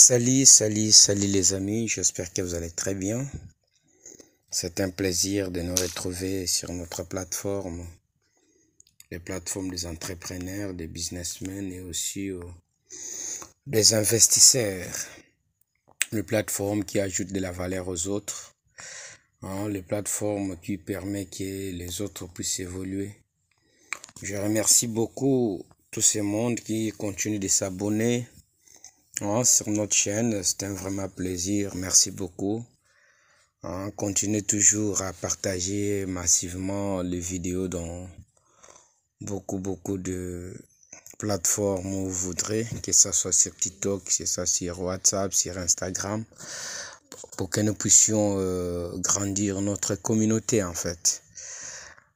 Salut les amis, j'espère que vous allez très bien. C'est un plaisir de nous retrouver sur notre plateforme, les plateformes des entrepreneurs, des businessmen et aussi des investisseurs. Les plateformes qui ajoutent de la valeur aux autres, les plateformes qui permettent que les autres puissent évoluer. Je remercie beaucoup tout ce monde qui continue de s'abonner sur notre chaîne. C'est un vraiment plaisir. Merci beaucoup. Continuez toujours à partager massivement les vidéos dans beaucoup de plateformes où vous voudrez, que ce soit sur TikTok, que ce soit sur WhatsApp, sur Instagram, pour que nous puissions grandir notre communauté en fait.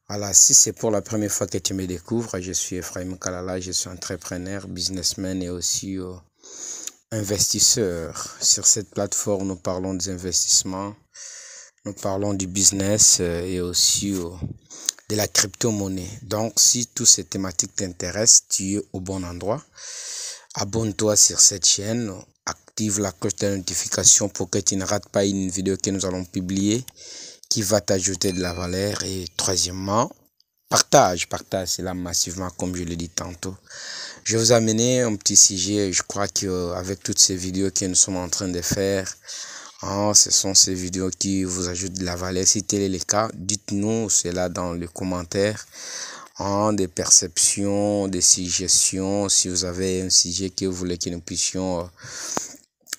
Voilà, si c'est pour la première fois que tu me découvres, je suis Ephraim Kalala, je suis entrepreneur, businessman et aussi investisseur. Sur cette plateforme, nous parlons des investissements, nous parlons du business et aussi de la crypto-monnaie. Donc, si toutes ces thématiques t'intéressent, tu es au bon endroit. Abonne-toi sur cette chaîne, active la cloche de notification pour que tu ne rates pas une vidéo que nous allons publier qui va t'ajouter de la valeur. Et troisièmement, partage cela massivement comme je l'ai dit tantôt. Je vais vous amener un petit sujet. Je crois qu'avec toutes ces vidéos que nous sommes en train de faire, ce sont ces vidéos qui vous ajoutent de la valeur. Si tel est le cas, dites-nous cela dans les commentaires. Des perceptions, des suggestions. Si vous avez un sujet que vous voulez que nous puissions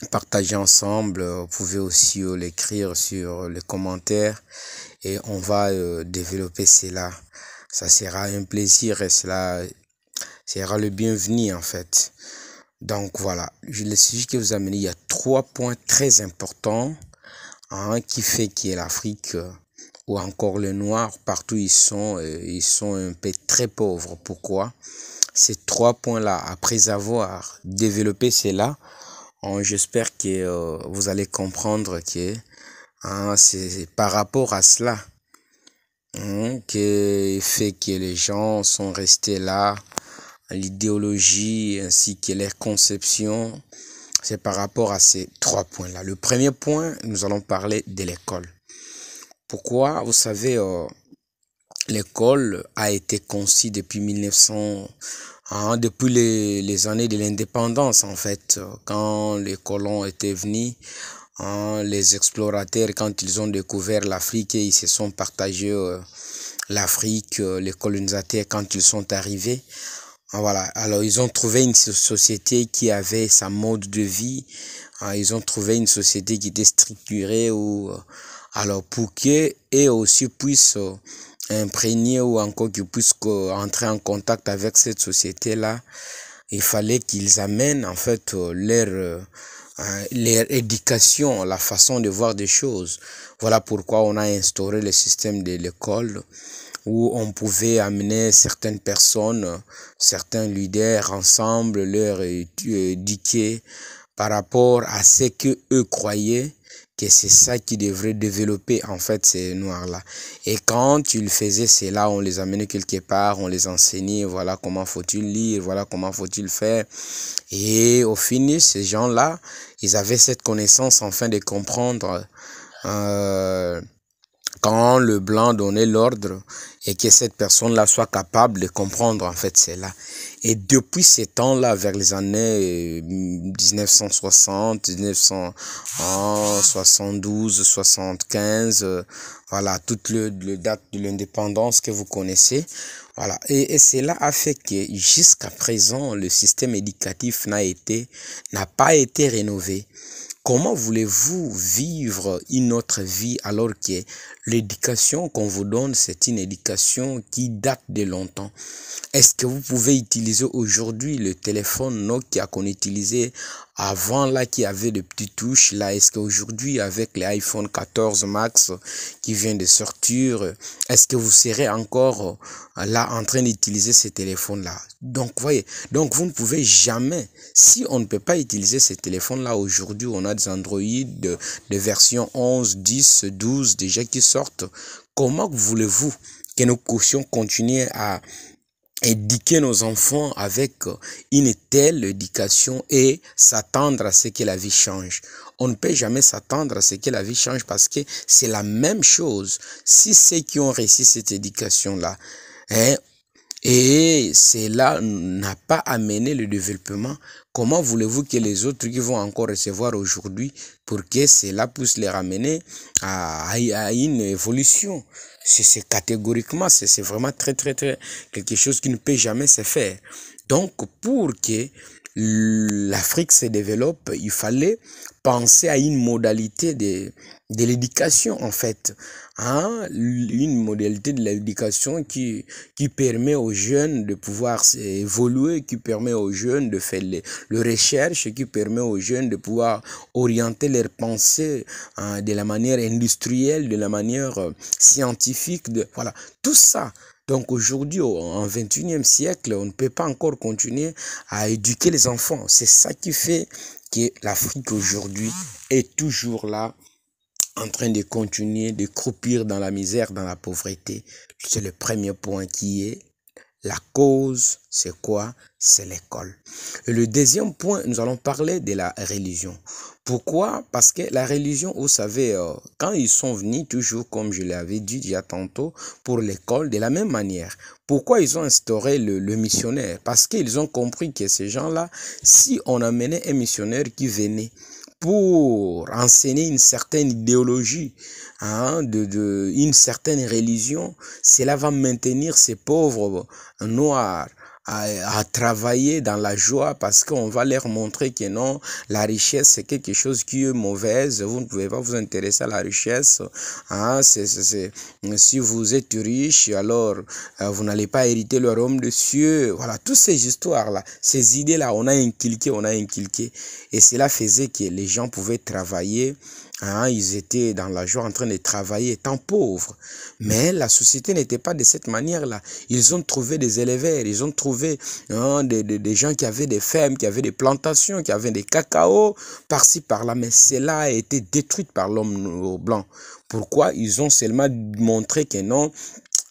partager ensemble, vous pouvez aussi l'écrire sur les commentaires et on va développer cela. Ça sera un plaisir et cela sera le bienvenu en fait. Donc voilà, le sujet que vous amenez, il y a 3 points très importants qui fait que l'Afrique ou encore le noir, partout ils sont un peu très pauvres. Pourquoi? Ces 3 points-là, après avoir développé cela, j'espère que vous allez comprendre que c'est par rapport à cela que fait que les gens sont restés là. L'idéologie ainsi que les conceptions, c'est par rapport à ces 3 points-là. Le premier point, nous allons parler de l'école. Pourquoi? Vous savez, l'école a été conçue depuis 1900, depuis les années de l'indépendance en fait. Quand les colons étaient venus, les explorateurs, quand ils ont découvert l'Afrique, ils se sont partagés l'Afrique, les colonisateurs, quand ils sont arrivés. Voilà, alors ils ont trouvé une société qui avait sa mode de vie, ils ont trouvé une société qui était structurée alors pour qu'eux aussi puissent imprégner ou encore qu'ils puissent entrer en contact avec cette société-là, il fallait qu'ils amènent en fait leur éducation, la façon de voir des choses. Voilà pourquoi on a instauré le système de l'école, où on pouvait amener certaines personnes, certains leaders ensemble, leur éduquer par rapport à ce que eux croyaient que c'est ça qui devrait développer en fait ces noirs-là. Et quand ils faisaient cela, on les amenait quelque part, on les enseignait, voilà comment faut-il lire, voilà comment faut-il faire. Et au finish, ces gens-là, ils avaient cette connaissance afin de comprendre quand le blanc donnait l'ordre et que cette personne-là soit capable de comprendre en fait cela. Et depuis ces temps-là, vers les années 1960, 1972, 75, voilà, toute le date de l'indépendance que vous connaissez. Voilà. Et cela a fait que jusqu'à présent, le système éducatif n'a pas été rénové. Comment voulez-vous vivre une autre vie alors que l'éducation qu'on vous donne, c'est une éducation qui date de longtemps? Est-ce que vous pouvez utiliser aujourd'hui le téléphone Nokia qu'on utilisait avant là, qui avait des petites touches là? Est-ce qu'aujourd'hui, avec les iPhone 14 Max qui vient de sortir, est-ce que vous serez encore là en train d'utiliser ces téléphones là? Donc voyez, donc vous ne pouvez jamais, si on ne peut pas utiliser ces téléphones là aujourd'hui, on a des Android de version 11, 10, 12 déjà qui sortent. Comment voulez-vous que nous puissions continuer à éduquer nos enfants avec une telle éducation et s'attendre à ce que la vie change. On ne peut jamais s'attendre à ce que la vie change parce que c'est la même chose. Si ceux qui ont réussi cette éducation-là, hein, et cela n'a pas amené le développement, comment voulez-vous que les autres qui vont encore recevoir aujourd'hui pour que cela puisse les ramener à une évolution? C'est catégoriquement, c'est vraiment très quelque chose qui ne peut jamais se faire. Donc, pour que l'Afrique se développe, il fallait penser à une modalité de l'éducation, en fait. Hein? Une modalité de l'éducation qui permet aux jeunes de pouvoir évoluer, qui permet aux jeunes de faire les recherches, qui permet aux jeunes de pouvoir orienter leurs pensées de la manière industrielle, de la manière scientifique. Voilà, tout ça. Donc aujourd'hui, en 21e siècle, on ne peut pas encore continuer à éduquer les enfants. C'est ça qui fait que l'Afrique aujourd'hui est toujours là, en train de continuer de croupir dans la misère, dans la pauvreté. C'est le premier point qui est la cause, c'est quoi? C'est l'école. Et le deuxième point, nous allons parler de la religion. Pourquoi? Parce que la religion, vous savez, quand ils sont venus, toujours comme je l'avais dit il y a tantôt, pour l'école, de la même manière. Pourquoi ils ont instauré le missionnaire? Parce qu'ils ont compris que ces gens-là, si on amenait un missionnaire qui venait pour enseigner une certaine idéologie, hein, une certaine religion, cela va maintenir ces pauvres noirs à travailler dans la joie parce qu'on va leur montrer que non, la richesse c'est quelque chose qui est mauvaise, vous ne pouvez pas vous intéresser à la richesse, hein, si vous êtes riche, alors vous n'allez pas hériter le royaume des cieux. Voilà, toutes ces histoires-là, ces idées-là, on a inculqué, et cela faisait que les gens pouvaient travailler. Hein, ils étaient dans la joie en train de travailler étant pauvres. Mais la société n'était pas de cette manière-là. Ils ont trouvé des éleveurs, ils ont trouvé des gens qui avaient des fermes, qui avaient des plantations, qui avaient des cacao, par-ci, par-là. Mais cela a été détruit par l'homme blanc. Pourquoi? Ils ont seulement montré que non,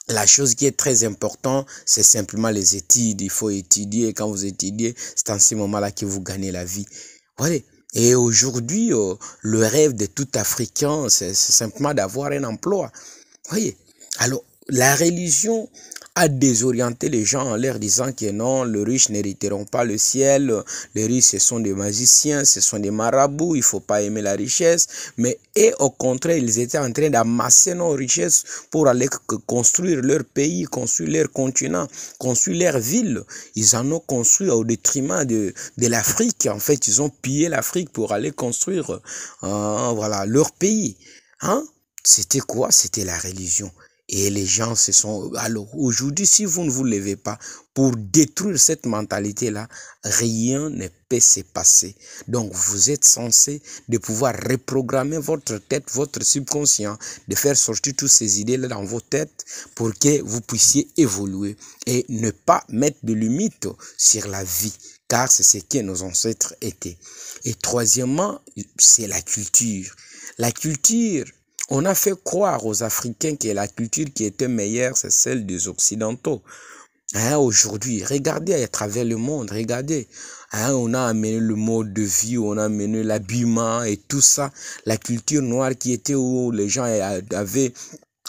la chose qui est très importante, c'est simplement les études. Il faut étudier. Quand vous étudiez, c'est en ce moment-là que vous gagnez la vie. Voilà. Et aujourd'hui, le rêve de tout Africain, c'est simplement d'avoir un emploi. Voyez. Alors, la religion a désorienté les gens en leur disant que non, les riches n'hériteront pas le ciel, les riches ce sont des magiciens, ce sont des marabouts, il ne faut pas aimer la richesse. Mais et au contraire, ils étaient en train d'amasser nos richesses pour aller construire leur pays, construire leur continent, construire leur ville. Ils en ont construit au détriment de l'Afrique. En fait, ils ont pillé l'Afrique pour aller construire voilà, leur pays. Hein? C'était quoi? C'était la religion. Et les gens se sont... Alors aujourd'hui, si vous ne vous levez pas pour détruire cette mentalité-là, rien ne peut se passer. Donc vous êtes censé de pouvoir reprogrammer votre tête, votre subconscient, de faire sortir toutes ces idées-là dans vos têtes pour que vous puissiez évoluer et ne pas mettre de limites sur la vie, car c'est ce que nos ancêtres étaient. Et troisièmement, c'est la culture. La culture... On a fait croire aux Africains que la culture qui était meilleure, c'est celle des Occidentaux. Hein, aujourd'hui, regardez à travers le monde, regardez. Hein, on a amené le mode de vie, on a amené l'habillement et tout ça. La culture noire qui était où les gens avaient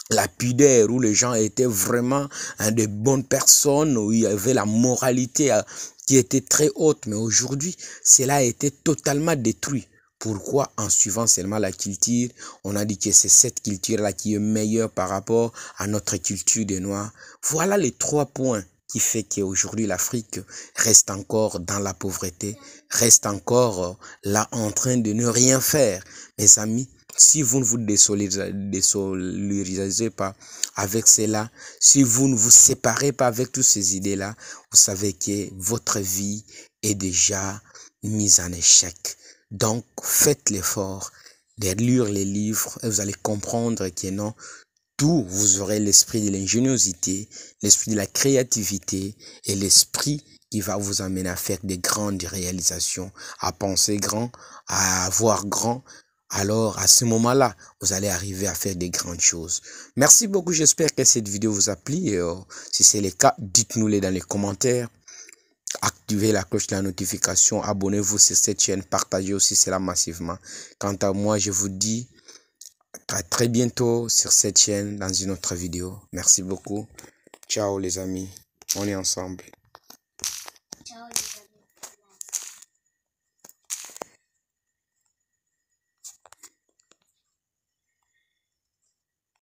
la pudeur, où les gens étaient vraiment de bonnes personnes, où il y avait la moralité qui était très haute. Mais aujourd'hui, cela a été totalement détruit. Pourquoi? En suivant seulement la culture, on a dit que c'est cette culture-là qui est meilleure par rapport à notre culture des Noirs. Voilà les 3 points qui fait qu'aujourd'hui l'Afrique reste encore dans la pauvreté, reste encore là en train de ne rien faire. Mes amis, si vous ne vous désolidarisez pas avec cela, si vous ne vous séparez pas avec toutes ces idées-là, vous savez que votre vie est déjà mise en échec. Donc, faites l'effort de lire les livres et vous allez comprendre que non, tout, vous aurez l'esprit de l'ingéniosité, l'esprit de la créativité et l'esprit qui va vous amener à faire des grandes réalisations, à penser grand, à voir grand, alors à ce moment-là, vous allez arriver à faire des grandes choses. Merci beaucoup, j'espère que cette vidéo vous a plu. Et, si c'est le cas, dites-nous-les dans les commentaires. Activez la cloche de la notification, abonnez-vous sur cette chaîne, partagez aussi cela massivement. Quant à moi, je vous dis à très bientôt sur cette chaîne dans une autre vidéo. Merci beaucoup. Ciao les amis, on est ensemble. Ciao les amis.